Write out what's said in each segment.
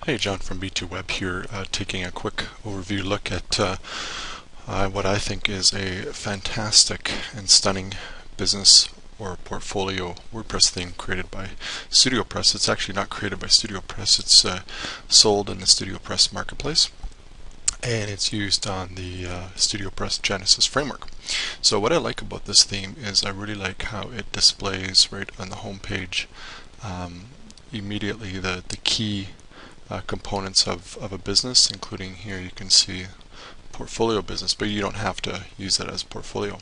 Hey, John from B2 Web here, taking a quick overview look at what I think is a fantastic and stunning business or portfolio WordPress theme created by StudioPress. It's actually not created by StudioPress, it's sold in the StudioPress marketplace, and it's used on the StudioPress Genesis framework. So what I like about this theme is I really like how it displays right on the home page immediately the key components of a business, including here you can see portfolio business, but you don't have to use that as portfolio.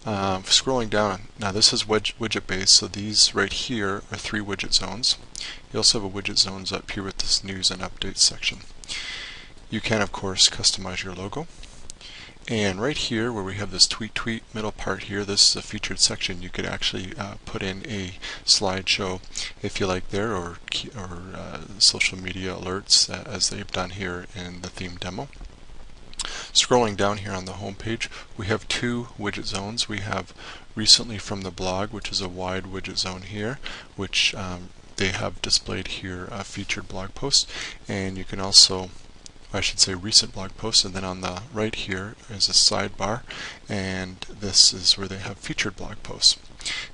Scrolling down, now this is widget based, so these right here are 3 widget zones. You also have a widget zones up here with this news and updates section. You can of course customize your logo. And right here where we have this tweet middle part here, this is a featured section. You could actually put in a slideshow if you like there, or social media alerts as they've done here in the theme demo. Scrolling down here on the home page, we have 2 widget zones. We have recently from the blog, which is a wide widget zone here, which they have displayed here a featured blog post, and you can also, I should say, recent blog posts, and then on the right here is a sidebar, and this is where they have featured blog posts.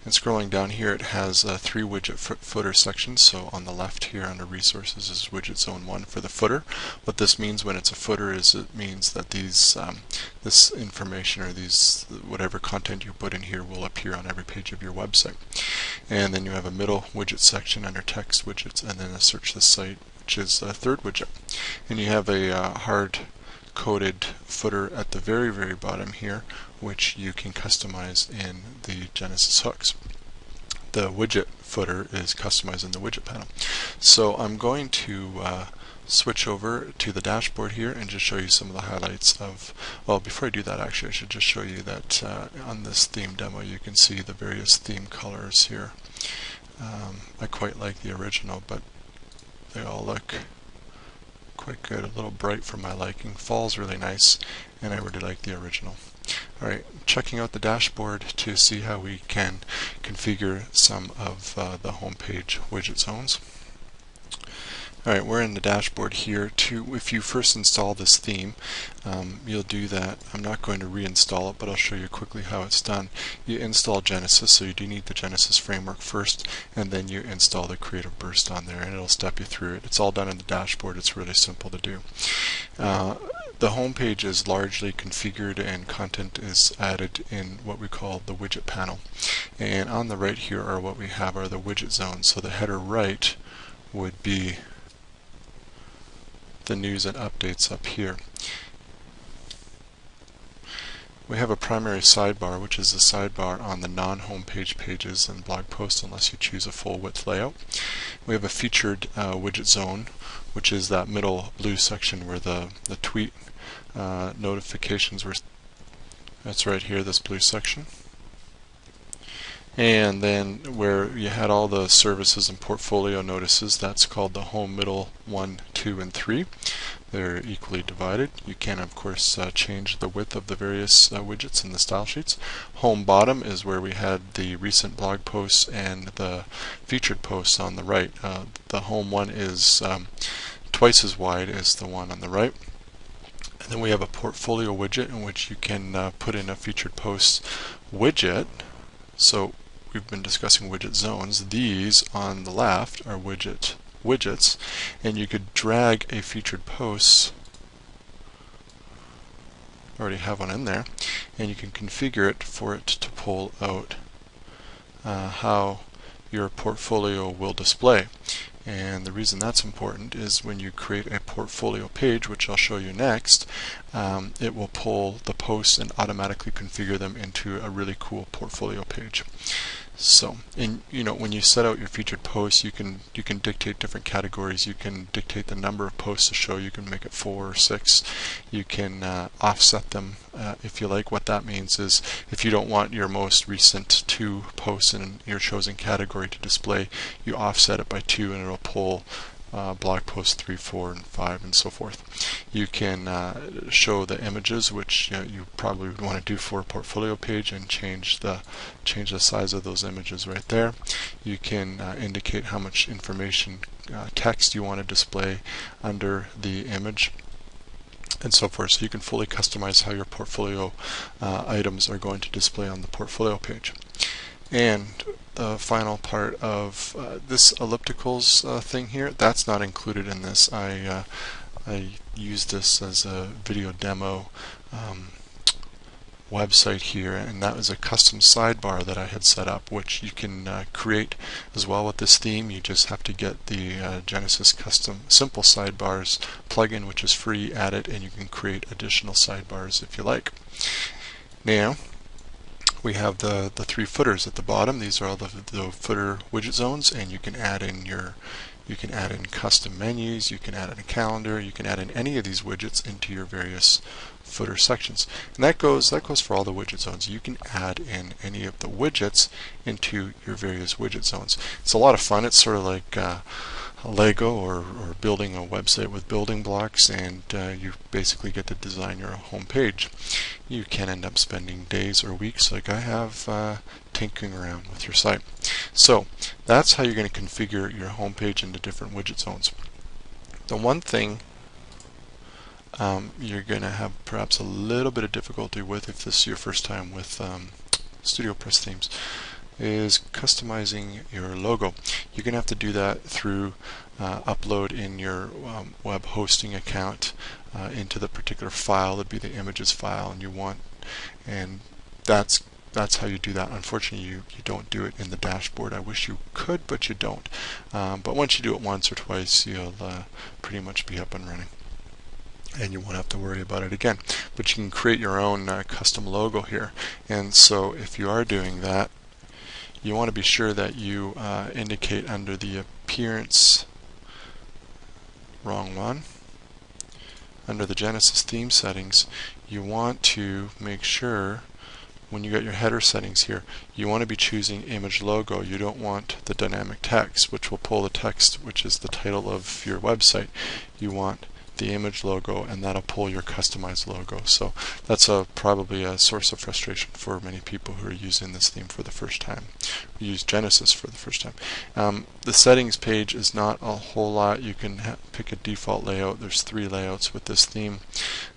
And scrolling down here, it has 3 widget footer sections. So on the left here under resources is widget zone 1 for the footer. What this means when it's a footer is it means that these this information or these whatever content you put in here will appear on every page of your website. And then you have a middle widget section under text widgets, and then a search the site, which is a 3rd widget. And you have a hard-coded footer at the very bottom here, which you can customize in the Genesis hooks. The widget footer is customized in the widget panel. So I'm going to switch over to the dashboard here and just show you some of the highlights of, well, before I do that, actually I should just show you that on this theme demo you can see the various theme colors here. I quite like the original, but they all look quite good, a little bright for my liking. Fall's really nice, and I really like the original. Alright, checking out the dashboard to see how we can configure some of the home page widget zones. Alright, we're in the dashboard here. If you first install this theme, you'll do that. I'm not going to reinstall it, but I'll show you quickly how it's done. You install Genesis, so you do need the Genesis framework first, and then you install the Cre8tive Burst on there, and it'll step you through it. It's all done in the dashboard. It's really simple to do. The home page is largely configured and content is added in what we call the widget panel. And on the right here are what we have are the widget zones. So the header right would be the news and updates up here. We have a primary sidebar, which is the sidebar on the non-home page pages and blog posts unless you choose a full width layout. We have a featured widget zone, which is that middle blue section where the tweet notifications were. That's right here, this blue section. And then where you had all the services and portfolio notices, that's called the home middle 1, 2, and 3. They're equally divided. You can of course change the width of the various widgets in the style sheets. Home bottom is where we had the recent blog posts and the featured posts on the right. The home one is twice as wide as the one on the right. And then we have a portfolio widget in which you can put in a featured posts widget. So we've been discussing widget zones. These on the left are widgets, and you could drag a featured post, already have one in there, and you can configure it for it to pull out how your portfolio will display. And the reason that's important is when you create a portfolio page, which I'll show you next, it will pull the posts and automatically configure them into a really cool portfolio page. So, when you set out your featured posts, you can dictate different categories. You can dictate the number of posts to show. You can make it 4 or 6. You can offset them if you like. What that means is if you don't want your most recent 2 posts in your chosen category to display, you offset it by 2, and it'll pull blog posts 3, 4, and 5, and so forth. You can show the images, which you probably would want to do for a portfolio page, and change the size of those images right there. You can indicate how much information, text you want to display under the image, and so forth. So you can fully customize how your portfolio items are going to display on the portfolio page. And the final part of this ellipticals thing here, that's not included in this. I used this as a video demo website here, and that was a custom sidebar that I had set up, which you can create as well with this theme. You just have to get the Genesis custom simple sidebars plugin, which is free, add it, and you can create additional sidebars if you like. Now we have the 3 footers at the bottom. These are all the footer widget zones, and you can add in custom menus, you can add in a calendar, you can add in any of these widgets into your various footer sections. And that goes for all the widget zones. You can add in any of the widgets into your various widget zones. It's a lot of fun. It's sort of like Lego or building a website with building blocks, and you basically get to design your home page. You can end up spending days or weeks, like I have, tinkering around with your site. So that's how you're going to configure your home page into different widget zones. The one thing you're going to have perhaps a little bit of difficulty with, if this is your first time with StudioPress themes, is customizing your logo. You're going to have to do that through upload in your web hosting account into the particular file. That'd be the images file, and that's how you do that. Unfortunately, you don't do it in the dashboard. I wish you could, but you don't. But once you do it once or twice, you'll pretty much be up and running, and you won't have to worry about it again. But you can create your own custom logo here. And so if you are doing that, you want to be sure that you indicate under the appearance, wrong one, under the Genesis theme settings, you want to make sure when you got your header settings here, you want to be choosing image logo. You don't want the dynamic text, which will pull the text, which is the title of your website. You want the image logo, and that'll pull your customized logo. So that's probably a source of frustration for many people who are using this theme for the first time, who use Genesis for the first time. The settings page is not a whole lot. You can pick a default layout. There's 3 layouts with this theme,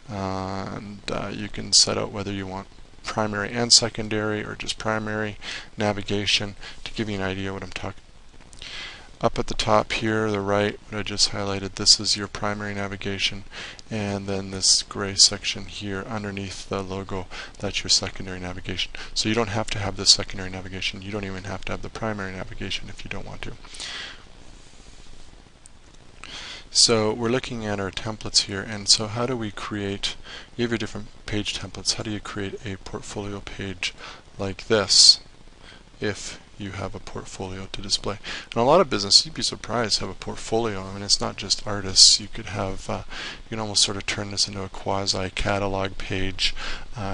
and you can set out whether you want primary and secondary or just primary navigation. To give you an idea what I'm talking. Up at the top here, the right, what I just highlighted, this is your primary navigation, and then this gray section here underneath the logo, that's your secondary navigation. So you don't have to have the secondary navigation. You don't even have to have the primary navigation if you don't want to. So we're looking at our templates here, and so how do we create, you have your different page templates, how do you create a portfolio page like this if you have a portfolio to display? And a lot of businesses, you'd be surprised, have a portfolio. I mean, it's not just artists. You could have, you can almost sort of turn this into a quasi-catalog page.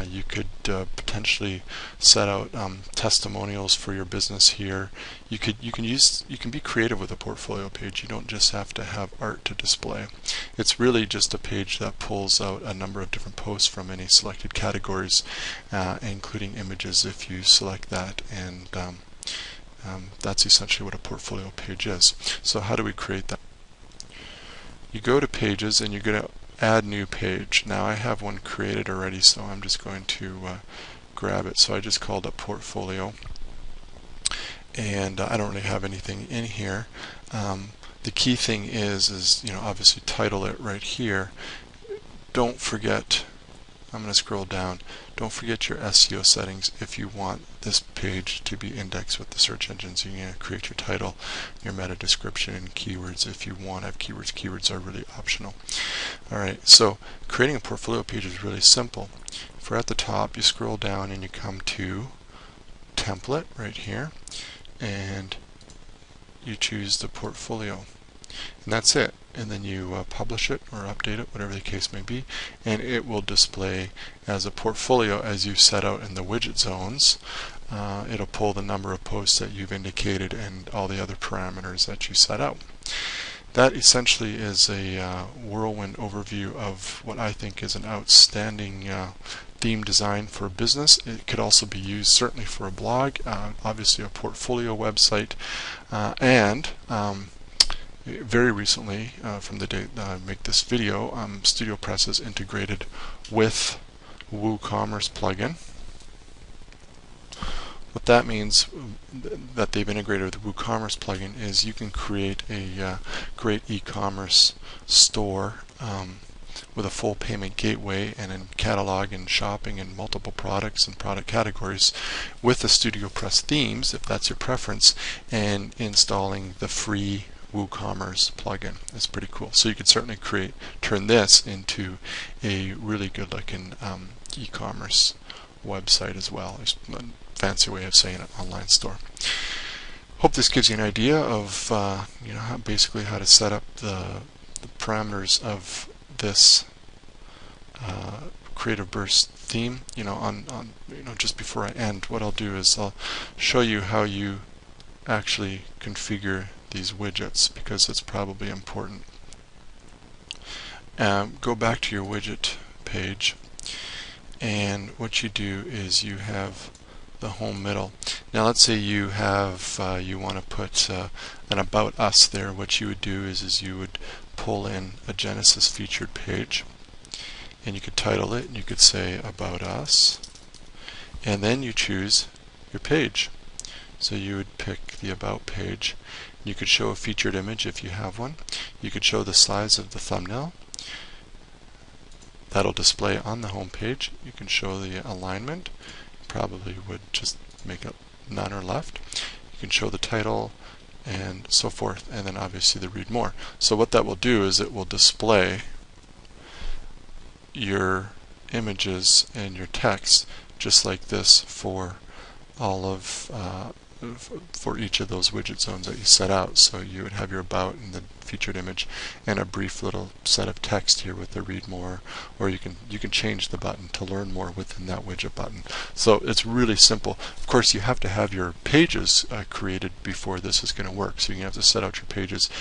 You could potentially set out testimonials for your business here. You can be creative with a portfolio page. You don't just have to have art to display. It's really just a page that pulls out a number of different posts from any selected categories, including images if you select that, and that's essentially what a portfolio page is. So how do we create that? You go to pages and you're going to add new page. Now I have one created already, so I'm just going to grab it. So I just called it portfolio, and I don't really have anything in here. The key thing is obviously title it right here. Don't forget, I'm going to scroll down, don't forget your SEO settings if you want this page to be indexed with the search engines. You're going to create your title, your meta description, and keywords if you want to have keywords. Keywords are really optional. Alright, so creating a portfolio page is really simple. If we're at the top, you scroll down and you come to template right here, and you choose the portfolio. And that's it. And then you publish it or update it, whatever the case may be, and it will display as a portfolio as you set out in the widget zones. It'll pull the number of posts that you've indicated and all the other parameters that you set out. that essentially is a whirlwind overview of what I think is an outstanding theme design for a business. It could also be used certainly for a blog, obviously a portfolio website, and very recently, from the date that I make this video, StudioPress is integrated with WooCommerce plugin. What that means that they've integrated with the WooCommerce plugin is you can create a great e-commerce store with a full payment gateway and in catalog and shopping and multiple products and product categories with the StudioPress themes, if that's your preference, and installing the free WooCommerce plugin. It's pretty cool. So you could certainly turn this into a really good looking e-commerce website as well. It's a fancy way of saying it, online store. Hope this gives you an idea of basically how to set up the parameters of this Cre8tive Burst theme. Just before I end, what I'll do is I'll show you how you actually configure these widgets, because it's probably important. Go back to your widget page, and what you do is you have the home middle. Now let's say you have you want to put an About Us there. What you would do is you would pull in a Genesis featured page, and you could title it, and you could say About Us, and then you choose your page. So you would pick the About page. You could show a featured image if you have one. You could show the size of the thumbnail. That'll display on the home page. You can show the alignment. Probably would just make it none or left. You can show the title and so forth, and then obviously the read more. So what that will do is it will display your images and your text just like this for all of for each of those widget zones that you set out. So you would have your About and the featured image and a brief little set of text here with the read more, or you can change the button to learn more within that widget button. So it's really simple. Of course, you have to have your pages created before this is going to work. So you have to set out your pages,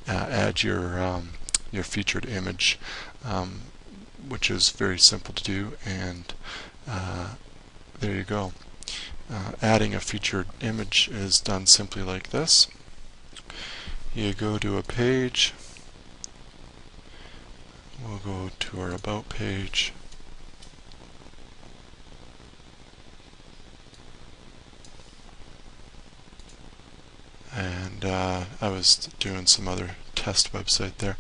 add your featured image, which is very simple to do, and there you go. Adding a featured image is done simply like this. You go to a page, we'll go to our About page, and I was doing some other test website there.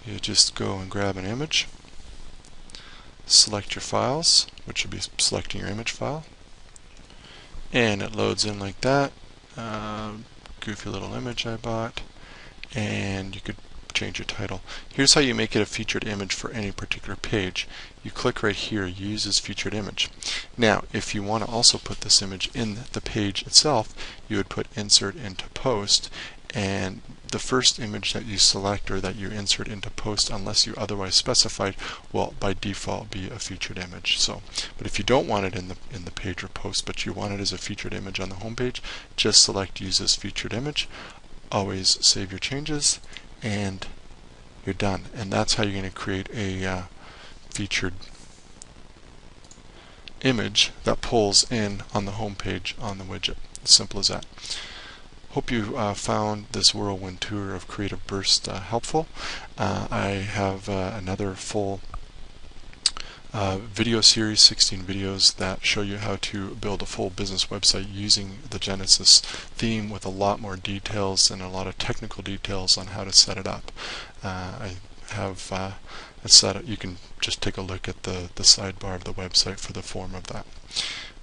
You just go and grab an image, select your files, which would be selecting your image file, and it loads in like that. Goofy little image I bought, and you could change your title. Here's how you make it a featured image for any particular page. You click right here, use as featured image. Now if you want to also put this image in the page itself, you would put insert into post, and the first image that you select or that you insert into post, unless you otherwise specified, will by default be a featured image. So, but if you don't want it in the page or post, but you want it as a featured image on the home page, just select use as featured image. Always save your changes, and you're done. And that's how you're going to create a featured image that pulls in on the home page on the widget. As simple as that. Hope you found this whirlwind tour of Cre8tive Burst helpful. I have another full video series, 16 videos that show you how to build a full business website using the Genesis theme, with a lot more details and a lot of technical details on how to set it up. I have it set up. You can just take a look at the sidebar of the website for the form of that.